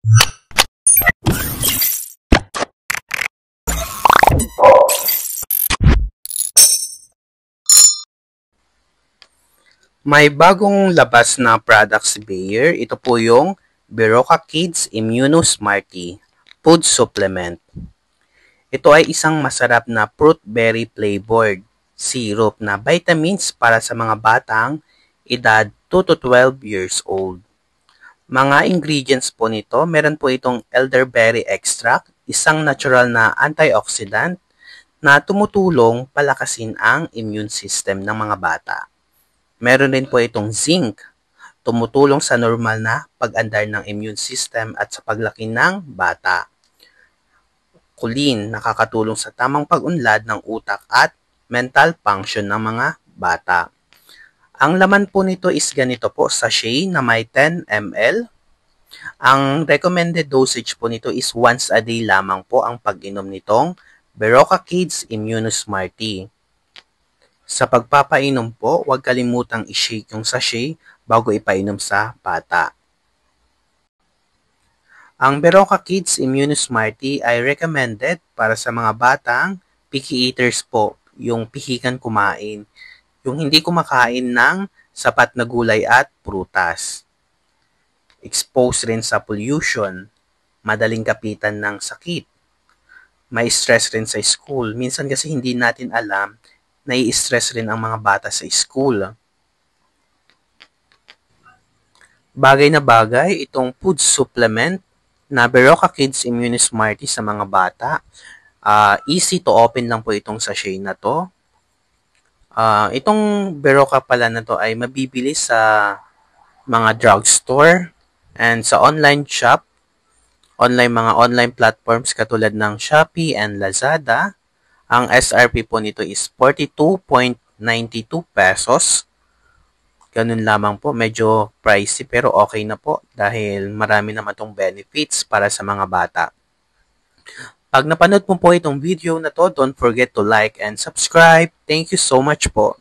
May bagong labas na product si Bayer. Ito po yung Berocca Kids Immuno-Smarty Food Supplement. Ito ay isang masarap na fruit berry flavored syrup na vitamins para sa mga batang edad 2 to 12 years old. Mga ingredients po nito, meron po itong elderberry extract, isang natural na antioxidant na tumutulong palakasin ang immune system ng mga bata. Meron din po itong zinc, tumutulong sa normal na pag-andar ng immune system at sa paglaki ng bata. Choline, nakakatulong sa tamang pag-unlad ng utak at mental function ng mga bata. Ang laman po nito is ganito po, sachet na may 10 ml. Ang recommended dosage po nito is once a day lamang po ang pag-inom nitong Berocca Kids Immuno-Smarty. Sa pagpapainom po, huwag kalimutang i-shake yung sachet bago ipainom sa bata. Ang Berocca Kids Immuno-Smarty ay recommended para sa mga batang picky eaters po, yung pihikan kumain, yung hindi kumakain ng sapat na gulay at prutas. Exposed rin sa pollution, madaling kapitan ng sakit, may stress rin sa school. Minsan kasi hindi natin alam, nai-stress rin ang mga bata sa school. Bagay na bagay itong food supplement na Berocca Kids Immuno-Smarty sa mga bata. Easy to open lang po itong sachet na to. Itong Berocca pala na to ay mabibili sa mga drugstore and sa online shop, mga online platforms katulad ng Shopee and Lazada. Ang SRP po nito is 42.92 pesos. Ganun lamang po, medyo pricey pero okay na po dahil marami naman itong benefits para sa mga bata. Pag napanood mo po itong video na to, don't forget to like and subscribe. Thank you so much po.